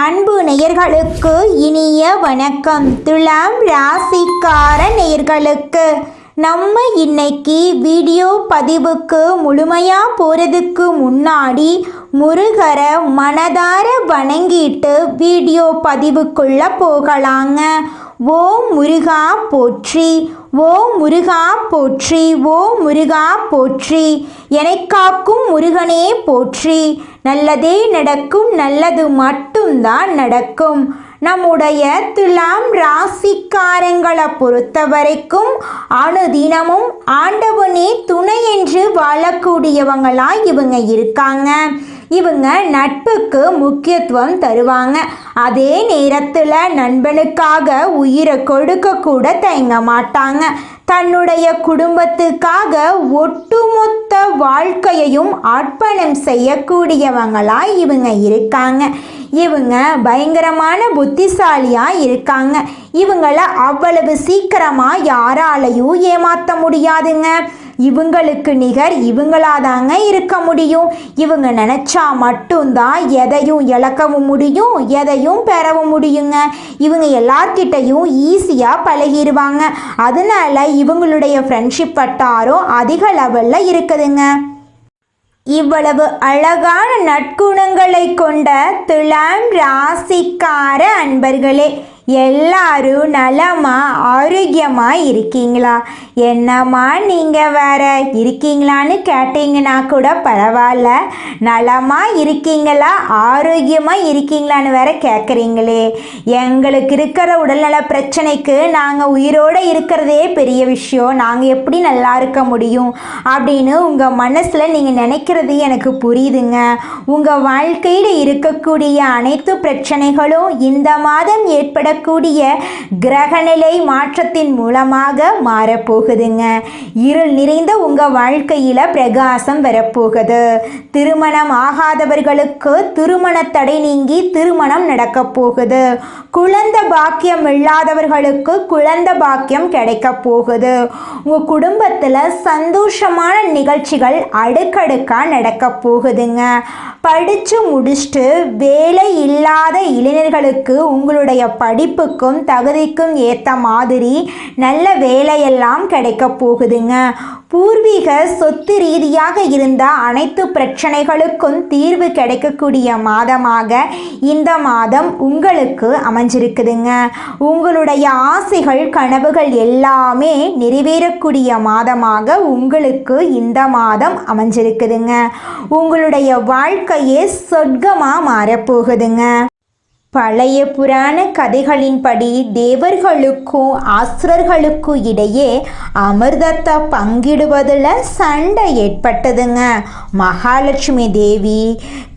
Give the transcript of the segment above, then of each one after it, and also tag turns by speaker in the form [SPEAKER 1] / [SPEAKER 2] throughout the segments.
[SPEAKER 1] அன்பு நேயர்களுக்கு இனிய வணக்கம். துலாம் ராசிக்கார நேயர்களுக்கு நம்ம இன்னைக்கு வீடியோ பதிவுக்கு முழுமையாக போகிறதுக்கு முன்னாடி முருகரை மனதார வணங்கிட்டு வீடியோ பதிவுக்குள்ளே போகலாங்க. ஓம் முருகா போற்றி, ஓம் முருகா போற்றி, ஓம் முருகா போற்றி, என்னை காக்கும் முருகனே போற்றி. நல்லதே நடக்கும், நல்லது மட்டும்தான் நடக்கும். நம்முடைய துலாம் ராசிக்காரங்களை பொறுத்த வரைக்கும் அனுதினமும் ஆண்டவனே துணை என்று வாழக்கூடியவங்களாக இவங்க இருக்காங்க. இவங்க நட்புக்கு முக்கியத்துவம் தருவாங்க. அதே நேரத்தில் நண்பனுக்காக உயிரை கொடுக்க கூட தயங்க மாட்டாங்க. தன்னுடைய குடும்பத்துக்காக ஒட்டுமொத்த வாழ்க்கையையும் அர்ப்பணம் செய்யக்கூடியவங்களாக இவங்க இருக்காங்க. இவங்க பயங்கரமான புத்திசாலியாக இருக்காங்க. இவங்களை அவ்வளவு சீக்கிரமாக யாராலையும் ஏமாற்ற முடியாதுங்க. இவங்களுக்கு நிகர் இவங்களாதாங்க இருக்க முடியும். இவங்க நினச்சா மட்டும்தான் எதையும் இழக்கவும் முடியும், எதையும் பெறவும் முடியுங்க. இவங்க எல்லார்கிட்டையும் ஈஸியாக பழகிடுவாங்க. அதனால இவங்களுடைய ஃப்ரெண்ட்ஷிப் வட்டாரம் அதிக லெவலில் இருக்குதுங்க. இவ்வளவு அழகான நற்குணங்களை கொண்ட துலாம் ராசிக்கார அன்பர்களே, எல்லாரும் நலமா ஆரோக்கியமாக இருக்கீங்களா? என்னம்மா நீங்கள் வேற இருக்கீங்களான்னு கேட்டீங்கன்னா கூட பரவாயில்ல, நலமாக இருக்கீங்களா ஆரோக்கியமாக இருக்கீங்களான்னு வேற கேட்குறீங்களே. எங்களுக்கு இருக்கிற உடல்நல பிரச்சனைக்கு நாங்கள் உயிரோடு இருக்கிறதே பெரிய விஷயம், நாங்கள் எப்படி நல்லா இருக்க முடியும் அப்படின்னு உங்கள் மனசில் நீங்கள் நினைக்கிறது எனக்கு புரியுதுங்க. உங்கள் வாழ்க்கையில் இருக்கக்கூடிய அனைத்து பிரச்சனைகளும் இந்த மாதம் ஏற்பட கூடிய கிரகநிலை மாற்றத்தின் மூலமாக மாறப்போகுதுங்க. இருள் நிறைந்த உங்க வாழ்க்கையில பிரகாசம் வரப்போகுது. திருமணம் ஆகாதவர்களுக்கு திருமண தடை நீங்கி திருமணம் நடக்க போகுது. குழந்தை பாக்கியம் இல்லாதவர்களுக்கு குழந்தை பாக்கியம் கிடைக்க போகுது. உங்க குடும்பத்துல சந்தோஷமான நிகழ்ச்சிகள் அடுக்கடுக்கா நடக்க போகுதுங்க. படிச்சு முடிச்சுட்டு வேலை இல்லாத இளைஞர்களுக்கு உங்களுடைய படிப்புக்கும் தகுதிக்கும் ஏற்ற மாதிரி நல்ல வேலையெல்லாம் கிடைக்க போகுதுங்க. பூர்வீக சொத்து ரீதியாக இருந்த அனைத்து பிரச்சனைகளுக்கும் தீர்வு கிடைக்கக்கூடிய மாதமாக இந்த மாதம் உங்களுக்கு அமைஞ்சிருக்குதுங்க. உங்களுடைய ஆசைகள் கனவுகள் எல்லாமே நிறைவேறக்கூடிய மாதமாக உங்களுக்கு இந்த மாதம் அமைஞ்சிருக்குதுங்க. உங்களுடைய வாழ்க்கையே சொர்க்கமாக மாறப்போகுதுங்க. பழைய புராண கதைகளின்படி தேவர்களுக்கும் அசுரர்களுக்கும் இடையே அமிர்தத்தை பங்கிடுவதில் சண்டை ஏற்பட்டதுங்க. மகாலட்சுமி தேவி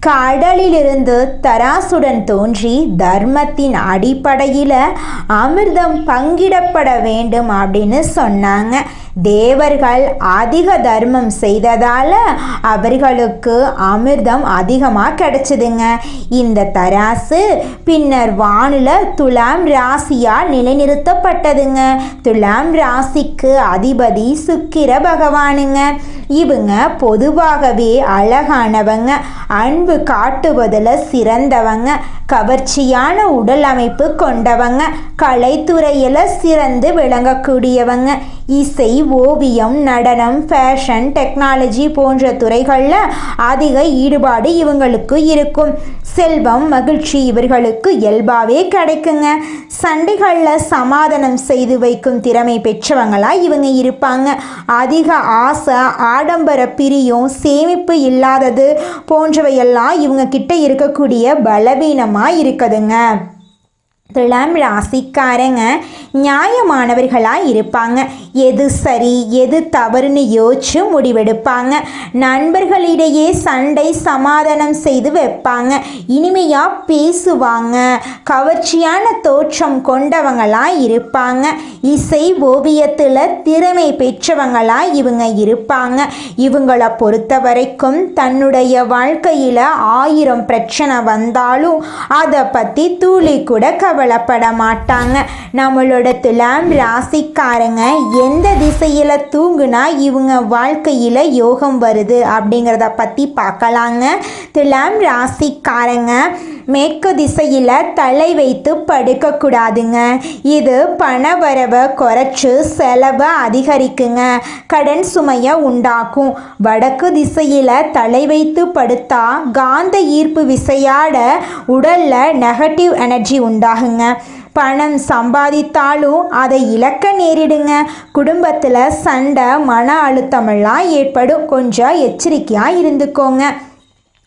[SPEAKER 1] கடலிலிருந்து தராசுடன் தோன்றி தர்மத்தின் அடிப்படையில் அமிர்தம் பங்கிடப்பட வேண்டும் அப்படின்னு சொன்னாங்க. தேவர்கள் அதிக தர்மம் செய்ததால் அவர்களுக்கு அமிர்தம் அதிகமாக கிடைச்சதுங்க. இந்த தராசு பின்னர் வானில் துலாம் ராசியால் நிலைநிறுத்தப்பட்டதுங்க. துலாம் ராசிக்கு அதிபதி சுக்கிர பகவானுங்க. இவங்க பொதுவாகவே அழகானவங்க, அன்பு காட்டுவதில் சிறந்தவங்க, கவர்ச்சியான உடல் அமைப்பு கொண்டவங்க, கலைத்துறையில் சிறந்து விளங்கக்கூடியவங்க. இசை, ஓவியம், நடனம், ஃபேஷன், டெக்னாலஜி போன்ற துறைகளில் அதிக ஈடுபாடு இவங்களுக்கு இருக்கும். செல்வம், மகிழ்ச்சி இவர்களுக்கு இயல்பாகவே கிடைக்குங்க. சண்டைகளில் சமாதானம் செய்து வைக்கும் திறமை பெற்றவங்களாக இவங்க இருப்பாங்க. அதிக ஆசை, ஆடம்பர பிரியம், சேமிப்பு இல்லாதது போன்றவையெல்லாம் இவங்க கிட்ட இருக்கக்கூடிய பலவீனமாக இருக்குதுங்க. துலாம் ராசிக்காரங்க நியாயமானவர்களாக இருப்பாங்க. எது சரி எது தவறுன்னு யோசிச்சு முடிவெடுப்பாங்க. நண்பர்களிடையே சண்டை சமாதானம் செய்து வைப்பாங்க. இனிமையாக பேசுவாங்க. கவர்ச்சியான தோற்றம் கொண்டவங்களாக இருப்பாங்க. இசை ஓவியத்தில் திறமை பெற்றவங்களாக இவங்க இருப்பாங்க. இவங்களை பொறுத்த வரைக்கும் தன்னுடைய வாழ்க்கையில் 1000 பிரச்சனை வந்தாலும் அதை பற்றி துளி கூட கவலை கவலைப்பட மாட்டாங்க. நம்மளோட துலாம் ராசிக்காரங்க எந்த திசையில் தூங்குனா இவங்க வாழ்க்கையில் யோகம் வருது அப்படிங்கிறத பற்றி பார்க்கலாங்க. துலாம் ராசிக்காரங்க மேற்கு திசையில் தலை வைத்து படுக்கக்கூடாதுங்க. இது பணவரவை குறைச்சி செலவை அதிகரிக்குங்க, கடன் சுமையை உண்டாக்கும். வடக்கு திசையில் தலை வைத்து படுத்தா காந்த ஈர்ப்பு விசையாட உடலில் நெகட்டிவ் எனர்ஜி உண்டாகுங்க. பணம் சம்பாதித்தாலும் அதை இழக்க நேரிடுங்க. குடும்பத்தில் சண்டை, மன அழுத்தமெல்லாம் ஏற்படும். கொஞ்சம் எச்சரிக்கையாக இருந்துக்கோங்க.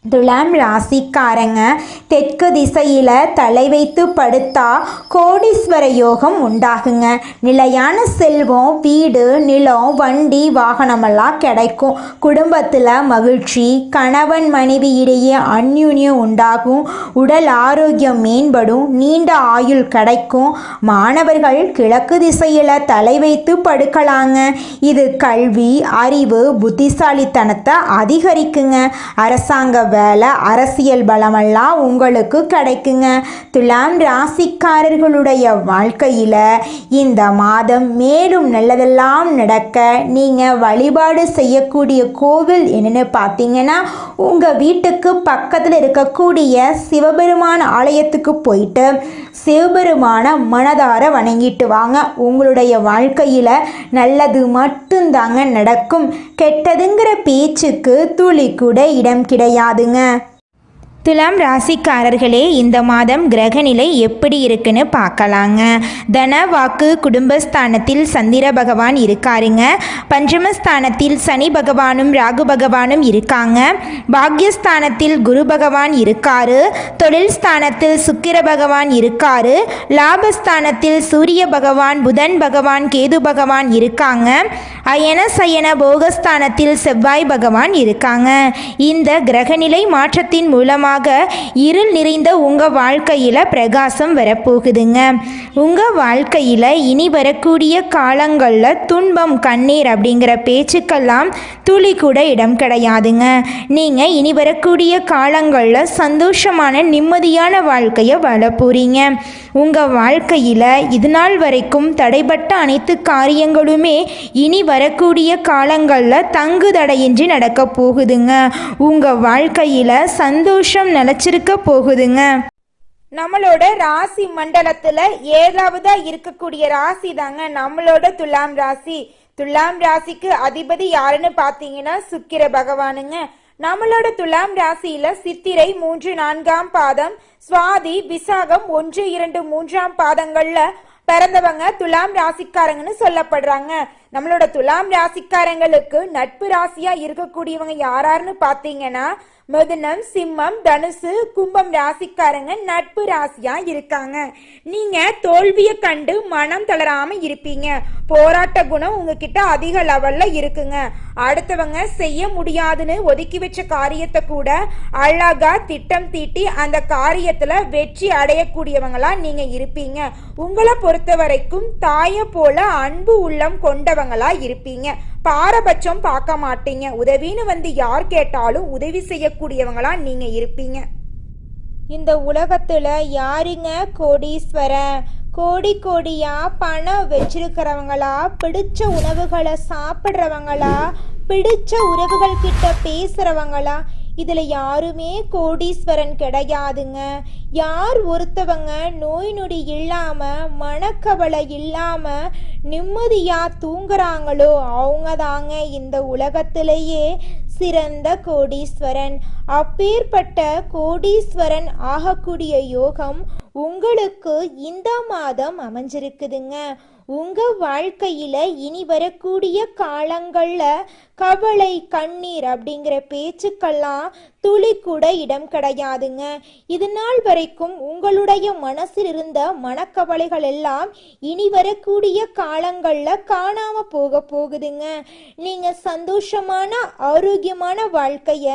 [SPEAKER 1] துலாம் ராசிக்காரங்க தெற்கு திசையில் தலை வைத்து படுத்தா கோடீஸ்வர யோகம் உண்டாகுங்க. நிலையான செல்வம், வீடு, நிலம், வண்டி, வாகனமெல்லாம் கிடைக்கும். குடும்பத்தில் மகிழ்ச்சி, கணவன் மனைவி இடையே அந்யூன்யம் உண்டாகும். உடல் ஆரோக்கியம் மேம்படும், நீண்ட ஆயுள் கிடைக்கும். மாணவர்கள் கிழக்கு திசையில் தலை வைத்து படுக்கலாங்க. இது கல்வி, அறிவு, புத்திசாலித்தனத்தை அதிகரிக்குங்க. அரசாங்க வேலை, அரசியல் பலமெல்லாம் உங்களுக்கு கிடைக்குங்க. துலாம் ராசிக்காரர்களுடைய வாழ்க்கையில் இந்த மாதம் மேலும் நல்லதெல்லாம் நடக்க நீங்கள் வழிபாடு செய்யக்கூடிய கோவில் என்னென்னு பார்த்தீங்கன்னா, உங்கள் வீட்டுக்கு பக்கத்தில் இருக்கக்கூடிய சிவபெருமான் ஆலயத்துக்கு போயிட்டு சிவபெருமான மனதார வணங்கிட்டு வாங்க. உங்களுடைய வாழ்க்கையில் நல்லது மட்டும்தாங்க நடக்கும். கெட்டதுங்கிற பேச்சுக்கு துளி கூட இடம் கிடையாதுங்க. துலாம் ராசிக்காரர்களே, இந்த மாதம் கிரகநிலை எப்படி இருக்குன்னு பார்க்கலாங்க. தன வாக்கு குடும்பஸ்தானத்தில் சந்திர பகவான் இருக்காருங்க. பஞ்சமஸ்தானத்தில் சனி பகவானும் ராகு பகவானும் இருக்காங்க. பாக்யஸ்தானத்தில் குரு பகவான் இருக்காரு. தொழில் ஸ்தானத்தில் சுக்கிர பகவான் இருக்காரு. லாபஸ்தானத்தில் சூரிய பகவான், புதன் பகவான், கேது பகவான் இருக்காங்க. அயன சயன போகஸ்தானத்தில் செவ்வாய் பகவான் இருக்காங்க. இந்த கிரகநிலை மாற்றத்தின் மூலமாக இருள் நிறைந்த உங்கள் வாழ்க்கையில் பிரகாசம் வரப்போகுதுங்க. உங்கள் வாழ்க்கையில் இனி வரக்கூடிய காலங்களில் துன்பம், கண்ணீர் அப்படிங்கிற பேச்சுக்கெல்லாம் துளி கூட இடம் கிடையாதுங்க. நீங்கள் இனி வரக்கூடிய காலங்களில் சந்தோஷமான நிம்மதியான வாழ்க்கையை வாழ போகிறீங்க. உங்கள் வாழ்க்கையில் இதுநாள் வரைக்கும் தடைப்பட்ட அனைத்து காரியங்களுமே இனி வரக்கூடிய காலங்களில் தங்கு தடையின்றி நடக்க போகுதுங்க. உங்கள் வாழ்க்கையில் சந்தோஷம் நிலச்சிருக்க போகுதுங்க. நம்மளோட ராசி மண்டலத்தில் ஏழாவதா இருக்கக்கூடிய ராசி தாங்க நம்மளோட துலாம் ராசி. துலாம் ராசிக்கு அதிபதி யாருன்னு பார்த்தீங்கன்னா சுக்கிர பகவானுங்க. நம்மளோட துலாம் ராசியில சித்திரை 3, 4ஆம் பாதம், சுவாதி, விசாகம் 1, 2, 3ஆம் பாதங்கள்ல பிறந்தவங்க துலாம் ராசிக்காரங்கன்னு சொல்லப்படுறாங்க. நம்மளோட துலாம் ராசிக்காரங்களுக்கு நட்பு ராசியா இருக்கக்கூடியவங்க யாராருன்னு பார்த்தீங்கன்னா மிதுனம், சிம்மம், தனுசு, கும்பம் ராசிக்காரங்க நட்பு ராசியா இருக்காங்க. நீங்க தோல்வியை கண்டு மனம் தளராம இருப்பீங்க. போராட்ட குணம் உங்ககிட்ட அதிக லெவல்ல இருக்குங்க. அடுத்தவங்க செய்ய முடியாதுன்னு ஒதுக்கி வச்ச காரியத்தை கூட அழகா திட்டம் தீட்டி அந்த காரியத்துல வெற்றி அடையக்கூடியவங்களா நீங்க இருப்பீங்க. உங்களை பொறுத்த வரைக்கும் தாயை போல அன்பு உள்ளம் கொண்டவங்களா இருப்பீங்க. பாரபட்சம் பார்க்க மாட்டீங்க. உதவின்னு வந்து யார் கேட்டாலும் உதவி செய்யக்கூடியவங்களா நீங்க இருப்பீங்க. இந்த உலகத்துல யாருங்க கோடீஸ்வரன்? கோடி கோடியா பணம் வச்சிருக்கிறவங்களா, பிடிச்ச உணவுகளை சாப்பிட்றவங்களா, பிடிச்ச உறவுகள் கிட்ட பேசுறவங்களா? இதுல யாருமே கோடீஸ்வரன் கிடையாதுங்க. யார் ஒருத்தவங்க நோய் நொடி இல்லாம, மனக்கவலை இல்லாம நிம்மதியா தூங்குறாங்களோ அவங்க தாங்க இந்த உலகத்திலேயே சிறந்த கோடீஸ்வரன். அப்பேற்பட்ட கோடீஸ்வரன் ஆகக்கூடிய யோகம் உங்களுக்கு இந்த மாதம் அமைஞ்சிருக்குதுங்க. உங்க வாழ்க்கையில இனி வரக்கூடிய காலங்கள்ல கவலை, கண்ணீர் அப்படிங்கிற பேச்சுக்கெல்லாம் துளி கூட இடம் கிடையாதுங்க. இது நாள் வரைக்கும் உங்களுடைய மனசில் இருந்த மனக்கவலைகள் எல்லாம் இனி வரக்கூடிய காலங்கள்ல காணாம போகுதுங்க. நீங்க சந்தோஷமான ஆரோக்கியமான வாழ்க்கைய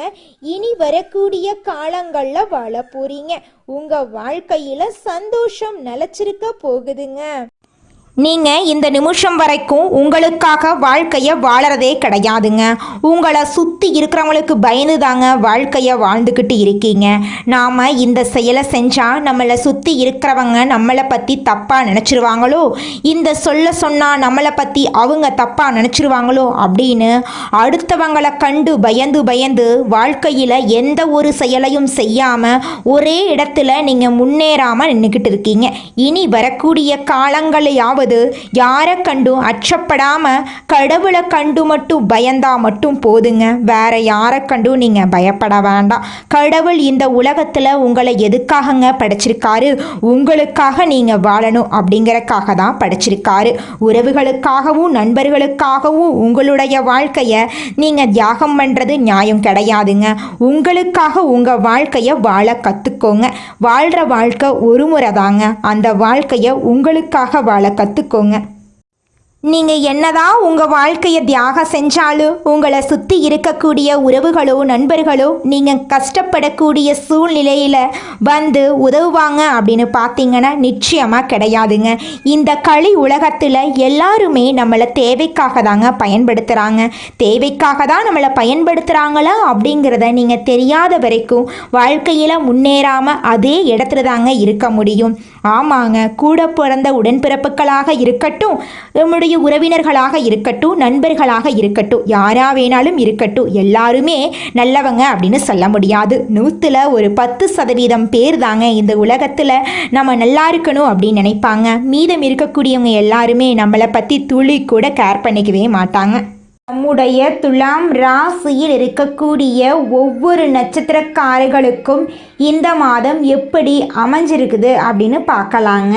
[SPEAKER 1] இனி வரக்கூடிய காலங்கள்ல வாழ போறீங்க. உங்க வாழ்க்கையில சந்தோஷம் நிலைச்சிருக்க போகுதுங்க. நீங்கள் இந்த நிமிஷம் வரைக்கும் உங்களுக்காக வாழ்க்கையை வாழறதே கிடையாதுங்க. உங்களை சுற்றி இருக்கிறவங்களுக்கு பயந்து தாங்க வாழ்க்கையை வாழ்ந்துக்கிட்டு இருக்கீங்க. நாம் இந்த செயலை செஞ்சால் நம்மளை சுற்றி இருக்கிறவங்க நம்மளை பற்றி தப்பாக நினச்சிருவாங்களோ, இந்த சொன்னால் நம்மளை பற்றி அவங்க தப்பாக நினச்சிருவாங்களோ அப்படின்னு அடுத்தவங்களை கண்டு பயந்து வாழ்க்கையில் எந்த ஒரு செயலையும் செய்யாமல் ஒரே இடத்துல நீங்கள் முன்னேறாமல் நின்றுக்கிட்டு இருக்கீங்க. இனி வரக்கூடிய காலங்களையாவது யாரை கண்டும் அச்சப்படாம கடவுளை கண்டு மட்டும் பயந்தா மட்டும் போதுங்க. வேற யாரை கண்டும் நீங்க பயப்பட வேண்டாம். கடவுள் இந்த உலகத்துல உங்களை எதுக்காகங்க படைச்சிருக்காரு? உங்களுக்காக நீங்க வாழணும் அப்படிங்கறக்காக தான் படைச்சிருக்காரு. உறவுகளுக்காகவும் நண்பர்களுக்காகவும் உங்களுடைய வாழ்க்கைய நீங்க தியாகம் பண்றது நியாயம் கிடையாதுங்க. உங்களுக்காக உங்க வாழ்க்கைய வாழ கத்துக்கோங்க. வாழ்ற வாழ்க்கை ஒரு முறை தாங்க. அந்த வாழ்க்கைய உங்களுக்காக வாழ கற்றுக்கோங்க. நீங்கள் என்னதான் உங்கள் வாழ்க்கையை தியாகம் செஞ்சாலும் உங்களை சுற்றி இருக்கக்கூடிய உறவுகளோ நண்பர்களோ நீங்கள் கஷ்டப்படக்கூடிய சூழ்நிலையில் வந்து உதவுவாங்க அப்படின்னு பார்த்தீங்கன்னா நிச்சயமாக கிடையாதுங்க. இந்த களி உலகத்தில் எல்லாருமே நம்மளை தேவைக்காக தாங்க பயன்படுத்துகிறாங்க. தேவைக்காக தான் நம்மளை பயன்படுத்துகிறாங்களா அப்படிங்கிறத நீங்கள் தெரியாத வரைக்கும் வாழ்க்கையில் முன்னேறாமல் அதே இடத்துல தாங்க இருக்க முடியும். ஆமாங்க, கூட பிறந்த உடன்பிறப்புகளாக இருக்கட்டும், நம்முடைய உறவினர்களாக இருக்கட்டும், நண்பர்களாக இருக்கட்டும், யாரா வேணாலும் இருக்கட்டும், எல்லாருமே நல்லவங்க அப்படின்னு சொல்ல முடியாது. 100ல் ஒரு 10% பேர் தாங்க இந்த உலகத்தில் நம்ம நல்லா இருக்கணும் அப்படின்னு நினைப்பாங்க. மீதம் இருக்கக்கூடியவங்க எல்லாருமே நம்மளை பற்றி துளி கூட கேர் பண்ணிக்கவே மாட்டாங்க. நம்முடைய துலாம் ராசியில் இருக்கக்கூடிய ஒவ்வொரு நட்சத்திரக்காரர்களுக்கும் இந்த மாதம் எப்படி அமைஞ்சிருக்குது அப்படின்னு பார்க்கலாங்க.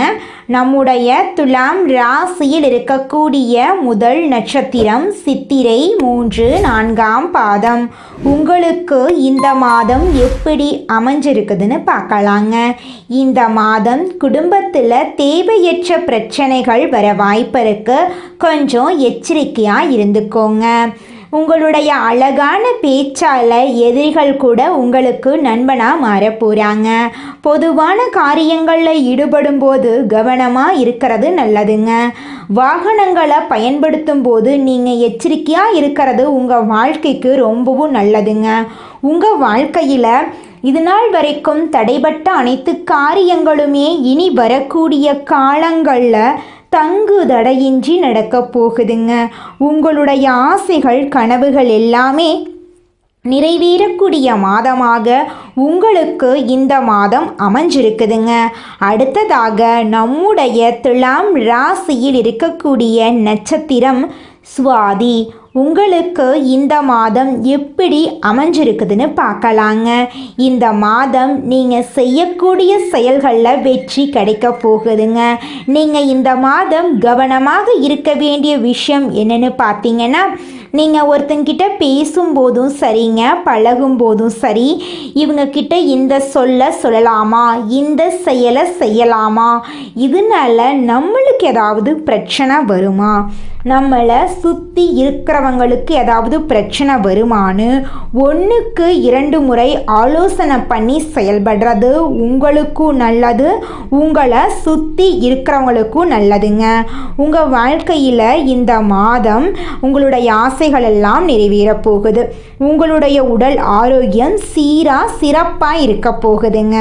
[SPEAKER 1] நம்முடைய துலாம் ராசியில் இருக்கக்கூடிய முதல் நட்சத்திரம் சித்திரை 3, 4ஆம் பாதம். உங்களுக்கு இந்த மாதம் எப்படி அமைஞ்சிருக்குதுன்னு பார்க்கலாங்க. இந்த மாதம் குடும்பத்தில் தேவையற்ற பிரச்சனைகள் வர வாய்ப்பு இருக்கு. கொஞ்சம் எச்சரிக்கையாக இருந்துக்கோங்க. உங்களுடைய அழகான பேச்சால் எதிரிகள் கூட உங்களுக்கு நண்பனாக மாற போகிறாங்க. பொதுவான காரியங்களில் ஈடுபடும் போது கவனமாக இருக்கிறது நல்லதுங்க. வாகனங்களை பயன்படுத்தும் போது நீங்கள் எச்சரிக்கையாக இருக்கிறது உங்கள் வாழ்க்கைக்கு ரொம்பவும் நல்லதுங்க. உங்கள் வாழ்க்கையில் இது நாள் வரைக்கும் தடைபட்ட அனைத்து காரியங்களுமே இனி வரக்கூடிய காலங்களில் தங்கு தடையின்றி நடக்க போகுதுங்க. உங்களுடைய ஆசைகள் கனவுகள் எல்லாமே நிறைவேறக்கூடிய மாதமாக உங்களுக்கு இந்த மாதம் அமைஞ்சிருக்குதுங்க. அடுத்ததாக நம்முடைய துலாம் ராசியில் இருக்கக்கூடிய நட்சத்திரம் சுவாதி. உங்களுக்கு இந்த மாதம் எப்படி அமைஞ்சிருக்குதுன்னு பார்க்கலாங்க. இந்த மாதம் நீங்கள் செய்யக்கூடிய செயல்களில் வெற்றி கிடைக்க போகுதுங்க. நீங்கள் இந்த மாதம் கவனமாக இருக்க வேண்டிய விஷயம் என்னென்னு பார்த்தீங்கன்னா, நீங்கள் ஒருத்தங்கிட்ட பேசும்போதும் சரிங்க, பழகும்போதும் சரி, இவங்கக்கிட்ட இந்த சொல்லலாமா, இந்த செயலை செய்யலாமா, இதனால நம்மளுக்கு ஏதாவது பிரச்சனை வருமா, நம்மளை சுற்றி இருக்கிறவங்களுக்கு ஏதாவது பிரச்சனை வருமானு 1க்கு 2 முறை ஆலோசனை பண்ணி செயல்படுறது உங்களுக்கும் நல்லது, உங்களை சுற்றி இருக்கிறவங்களுக்கும் நல்லதுங்க. உங்கள் வாழ்க்கையில் இந்த மாதம் உங்களுடைய ஆசைகள் எல்லாம் நிறைவேற போகுது. உங்களுடைய உடல் ஆரோக்கியம் சிறப்பாக இருக்க போகுதுங்க.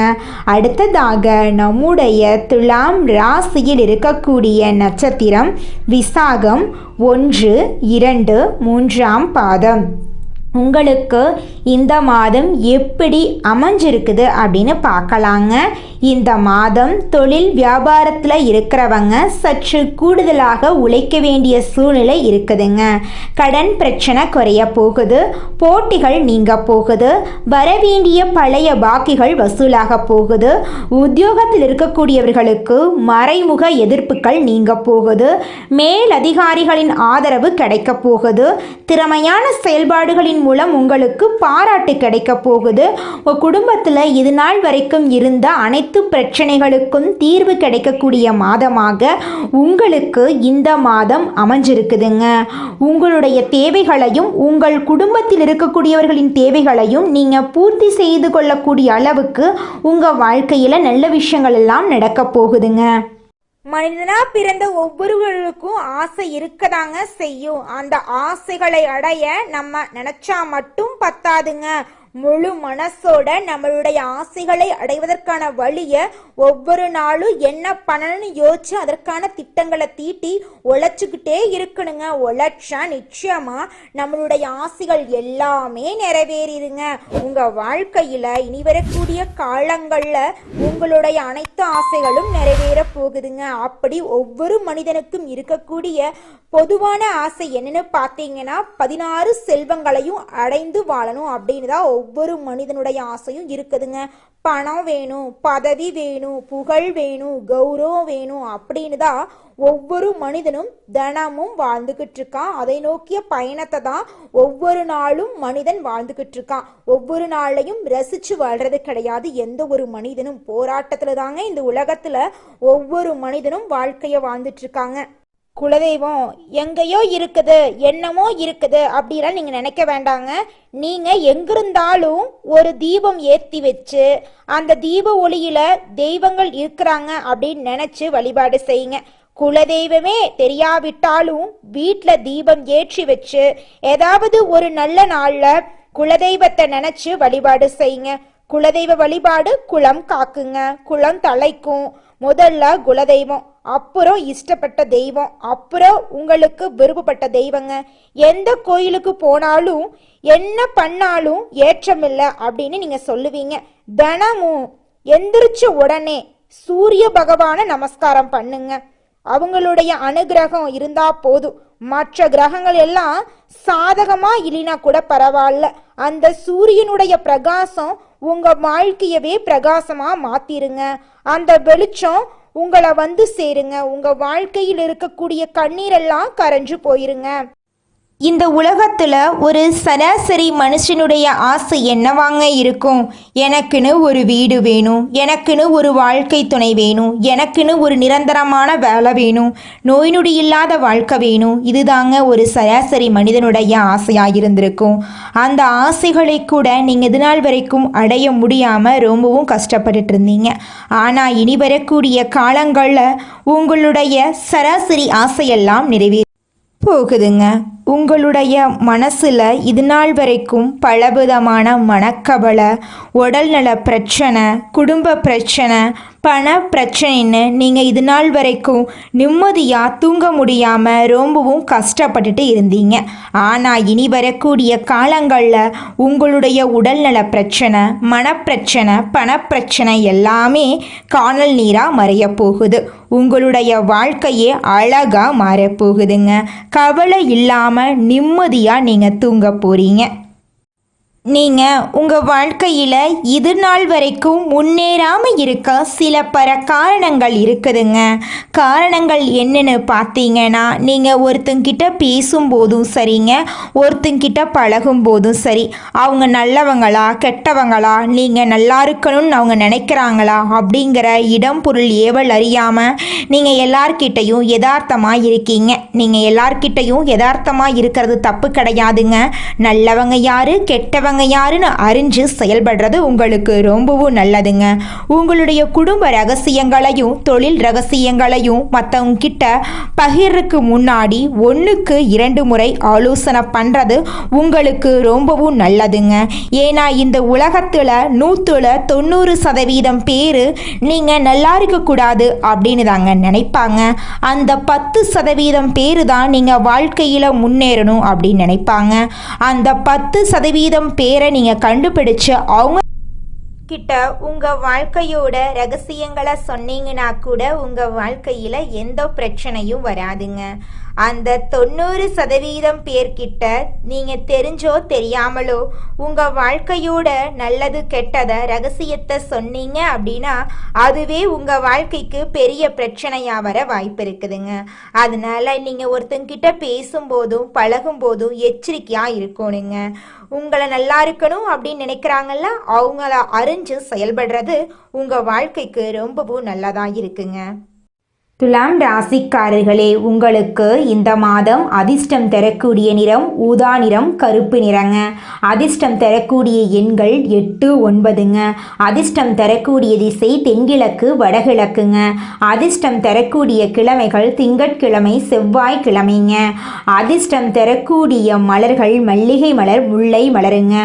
[SPEAKER 1] அடுத்ததாக நம்முடைய துலாம் ராசியில் இருக்கக்கூடிய நட்சத்திரம் விசாகம் 1, 2, 3ஆம் பாதம். உங்களுக்கு இந்த மாதம் எப்படி அமைஞ்சிருக்குது அப்படின்னு பார்க்கலாங்க. இந்த மாதம் தொழில் வியாபாரத்தில் இருக்கிறவங்க சற்று கூடுதலாக உழைக்க வேண்டிய சூழ்நிலை இருக்குதுங்க. கடன் பிரச்சனை குறைய போகுது, போட்டிகள் நீங்க போகுது, வரவேண்டிய பழைய பாக்கிகள் வசூலாக போகுது, உத்தியோகத்தில் இருக்கக்கூடியவர்களுக்கு மறைமுக எதிர்ப்புகள் நீங்க போகுது, மேலதிகாரிகளின் ஆதரவு கிடைக்க போகுது, திறமையான செயல்பாடுகளின் மூலம் உங்களுக்கு பாராட்டு கிடைக்க போகுது. உங்கள் குடும்பத்தில் இது நாள் வரைக்கும் இருந்த அனைத்து பிரச்சனைகளுக்கும் தீர்வு கிடைக்கக்கூடிய மாதமாக உங்களுக்கு இந்த மாதம் அமைஞ்சிருக்குதுங்க. உங்களுடைய தேவைகளையும் உங்கள் குடும்பத்தில் இருக்கக்கூடியவர்களின் தேவைகளையும் நீங்கள் பூர்த்தி செய்து கொள்ளக்கூடிய அளவுக்கு உங்கள் வாழ்க்கையில் நல்ல விஷயங்கள் எல்லாம் நடக்க போகுதுங்க. மனிதனா பிறந்த ஒவ்வொருவருக்கும் ஆசை இருக்கதாங்க செய்யும். அந்த ஆசைகளை அடைய நம்ம நினைச்சா மட்டும் பத்தாதுங்க. முழு மனசோட நம்மளுடைய ஆசைகளை அடைவதற்கான வழிய ஒவ்வொரு நாளும் என்ன பண்ணணும்னு யோசிச்சு அதற்கான திட்டங்களை தீட்டி உழைச்சுக்கிட்டே இருக்கணுங்க. உழைச்சா நிச்சயமா நம்மளுடைய ஆசைகள் எல்லாமே நிறைவேறிடுங்க. உங்க வாழ்க்கையில இனி வரக்கூடிய காலங்கள்ல உங்களுடைய அனைத்து ஆசைகளும் நிறைவேற போகுதுங்க. அப்படி ஒவ்வொரு மனிதனுக்கும் இருக்கக்கூடிய பொதுவான ஆசை என்னன்னு பார்த்தீங்கன்னா 16 செல்வங்களையும் அடைந்து வாழணும் அப்படின்னு தான் ஒவ்வொரு மனிதனுடைய ஆசையும் இருக்குதுங்க. பணம் வேணும், பதவி வேணும், புகழ் வேணும், கௌரவம் வேணும் அப்படின்னு தான் ஒவ்வொரு மனிதனும் தினமும் வாழ்ந்துகிட்டு இருக்கான். அதை நோக்கிய பயணத்தை தான் ஒவ்வொரு நாளும் மனிதன் வாழ்ந்துகிட்டு இருக்கான். ஒவ்வொரு நாளையும் ரசிச்சு வாழ்றது கிடையாது எந்த ஒரு மனிதனும். போராட்டத்துல தாங்க இந்த உலகத்துல ஒவ்வொரு மனிதனும் வாழ்க்கைய வாழ்ந்துட்டு இருக்காங்க. குலதெய்வம் எங்கேயோ இருக்குது, என்னமோ இருக்குது அப்படிலாம் நீங்கள் நினைக்க வேண்டாங்க. நீங்கள் எங்கிருந்தாலும் ஒரு தீபம் ஏற்றி வச்சு அந்த தீப ஒளியில் தெய்வங்கள் இருக்கிறாங்க அப்படின்னு நினச்சி வழிபாடு செய்யுங்க. குலதெய்வமே தெரியாவிட்டாலும் வீட்டில் தீபம் ஏற்றி வச்சு ஏதாவது ஒரு நல்ல நாளில் குலதெய்வத்தை நினச்சி வழிபாடு செய்யுங்க. குலதெய்வ வழிபாடு குலம் காக்குங்க, குலம் தலைக்கும். முதல்ல குலதெய்வம், அப்புறம் இஷ்டப்பட்ட தெய்வம், அப்புறம் உங்களுக்கு விருப்பப்பட்ட தெய்வங்க. எந்த கோயிலுக்கு போனாலும் என்ன பண்ணாலும் ஏற்றமில்லை அப்படின்னு நீங்க சொல்லுவீங்க. தினமும் எந்திரிச்ச உடனே சூரிய பகவானை நமஸ்காரம் பண்ணுங்க. அவங்களுடைய அனுகிரகம் இருந்தா போதும். மற்ற கிரகங்கள் எல்லாம் சாதகமா இல்லைனா கூட பரவாயில்ல, அந்த சூரியனுடைய பிரகாசம் உங்க வாழ்க்கையவே பிரகாசமா மாத்திருங்க. அந்த வெளிச்சம் உங்களை வந்து சேருங்க. உங்க வாழ்க்கையில் இருக்கக்கூடிய கண்ணீரெல்லாம் கரைஞ்சு போயிருங்க. இந்த உலகத்தில் ஒரு சராசரி மனுஷனுடைய ஆசை என்னவாங்க இருக்கும்? எனக்குன்னு ஒரு வீடு வேணும், எனக்குன்னு ஒரு வாழ்க்கை துணை வேணும், எனக்குன்னு ஒரு நிரந்தரமான வேலை வேணும், நோய் நொடி இல்லாத வாழ்க்கை வேணும். இதுதாங்க ஒரு சராசரி மனிதனுடைய ஆசையாக இருந்திருக்கும். அந்த ஆசைகளை கூட நீங்கள் இது நாள் வரைக்கும் அடைய முடியாமல் ரொம்பவும் கஷ்டப்பட்டுட்டு இருந்தீங்க. ஆனால் இனி வரக்கூடிய காலங்களில் உங்களுடைய சராசரி ஆசையெல்லாம் நிறைவேறி போகுதுங்க. உங்களுடைய மனசில் இது நாள் வரைக்கும் பலவிதமான மனக்கவலை, உடல்நல பிரச்சனை, குடும்ப பிரச்சனை, பண பிரச்சனைன்னு நீங்கள் இது நாள் வரைக்கும் நிம்மதியாக தூங்க முடியாமல் ரொம்பவும் கஷ்டப்பட்டுட்டு இருந்தீங்க. ஆனால் இனி வரக்கூடிய காலங்களில் உங்களுடைய உடல்நல பிரச்சனை, மனப்பிரச்சனை, பணப்பிரச்சனை எல்லாமே காணல் நீராக மறைய போகுது. உங்களுடைய வாழ்க்கையே அழகாக மாறப்போகுதுங்க. கவலை இல்லாமல் நிம்மதியாக நீங்கள் தூங்க போகிறீங்க. நீங்கள் உங்கள் வாழ்க்கையில் இது நாள் வரைக்கும் முன்னேறாமல் இருக்க சில காரணங்கள் இருக்குதுங்க. காரணங்கள் என்னென்னு பார்த்தீங்கன்னா, நீங்கள் ஒருத்தங்கிட்ட பேசும்போதும் சரிங்க, ஒருத்தங்கிட்ட பழகும் போதும் சரி, அவங்க நல்லவங்களா கெட்டவங்களா, நீங்கள் நல்லா இருக்கணும்னு அவங்க நினைக்கிறாங்களா அப்படிங்கிற இடம் பொருள் ஏவல் அறியாமல் நீங்கள் எல்லார்கிட்டையும் யதார்த்தமாக இருக்கீங்க. நீங்கள் எல்லார்கிட்டையும் யதார்த்தமாக இருக்கிறது தப்பு கிடையாதுங்க. நல்லவங்க யாரு கெட்டவங்க யாருன்னு அறிஞ்சு செயல்படுறது உங்களுக்கு ரொம்பவும் நல்லதுங்க. உங்களுடைய குடும்ப ரகசியங்களையும் தொழில் ரகசியங்களையும் மற்றவங்க கிட்ட பகிர்றதுக்கு முன்னாடி 1க்கு 2 முறை ஆலோசனை பண்ணுறது உங்களுக்கு ரொம்பவும் நல்லதுங்க. ஏன்னா இந்த உலகத்தில் 90% பேர் நீங்கள் நல்லா இருக்கக்கூடாது அப்படின்னு தாங்க நினைப்பாங்க. அந்த 10% பேர் தான் நீங்கள் வாழ்க்கையில் முன்னேறணும் அப்படின்னு நினைப்பாங்க. அந்த 10% பேரை நீங்கள் கண்டுபிடிச்சு அவங்க கிட்ட உங்கள் வாழ்க்கையோட ரகசியங்களை சொன்னீங்கன்னா கூட உங்கள் வாழ்க்கையில் எந்த பிரச்சனையும் வராதுங்க. அந்த 90% பேர்கிட்ட நீங்கள் தெரிஞ்சோ தெரியாமலோ உங்கள் வாழ்க்கையோட நல்லது கெட்டதை ரகசியத்தை சொன்னீங்க அப்படின்னா அதுவே உங்கள் வாழ்க்கைக்கு பெரிய பிரச்சனையாக வர வாய்ப்பு இருக்குதுங்க. அதனால நீங்கள் ஒருத்தங்கிட்ட பேசும்போதும் பழகும்போதும் எச்சரிக்கையாக இருக்கணுங்க. உங்களை நல்லா இருக்கணும் அப்படின்னு நினைக்கிறாங்கல்ல, அவங்கள அறிஞ்சு செயல்படுறது உங்கள் வாழ்க்கைக்கு ரொம்பவும் நல்லதாக இருக்குங்க. துலாம் ராசிக்காரர்களே, உங்களுக்கு இந்த மாதம் அதிர்ஷ்டம் தரக்கூடிய நிறம் ஊதா நிறம், கருப்பு நிறங்க. அதிர்ஷ்டம் தரக்கூடிய எண்கள் 8, 9ங்க. அதிர்ஷ்டம் தரக்கூடிய திசை தென்கிழக்கு, வடகிழக்குங்க. அதிர்ஷ்டம் தரக்கூடிய கிழமைகள் திங்கட்கிழமை, செவ்வாய்க்கிழமைங்க. அதிர்ஷ்டம் தரக்கூடிய மலர்கள் மல்லிகை மலர், முல்லை மலருங்க.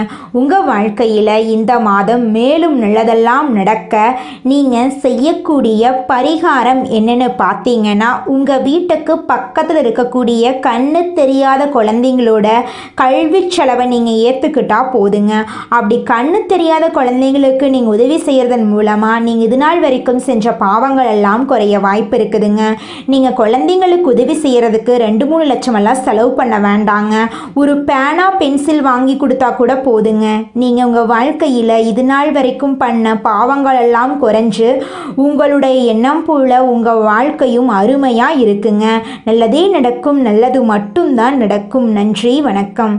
[SPEAKER 1] உங்கள் வாழ்க்கையில் இந்த மாதம் மேலும் நல்லதெல்லாம் நடக்க நீங்கள் செய்யக்கூடிய பரிகாரம் என்னென்னு பார்த்தீங்கன்னா, உங்கள் வீட்டுக்கு பக்கத்தில் இருக்கக்கூடிய கண்ணு தெரியாத குழந்தைங்களோட கல்வி செலவை நீங்கள் ஏற்றுக்கிட்டா போதுங்க. அப்படி கண்ணு தெரியாத குழந்தைங்களுக்கு நீங்கள் உதவி செய்கிறதன் மூலமாக நீங்கள் இது நாள் வரைக்கும் செஞ்ச பாவங்கள் எல்லாம் குறைய வாய்ப்பு இருக்குதுங்க. நீங்கள் குழந்தைங்களுக்கு உதவி செய்கிறதுக்கு 2-3 லட்சம் எல்லாம் செலவு பண்ண வேண்டாங்க. ஒரு பேனா பென்சில் வாங்கி கொடுத்தா கூட போதுங்க. நீங்கள் உங்கள் வாழ்க்கையில் இது நாள் வரைக்கும் பண்ண பாவங்கள் எல்லாம் குறைஞ்சு உங்களுடைய எண்ணம் போல உங்கள் வாழ்க்கையும் அருமையாக இருக்குங்க. நல்லதே நடக்கும், நல்லது மட்டும்தான் நடக்கும். நன்றி, வணக்கம்.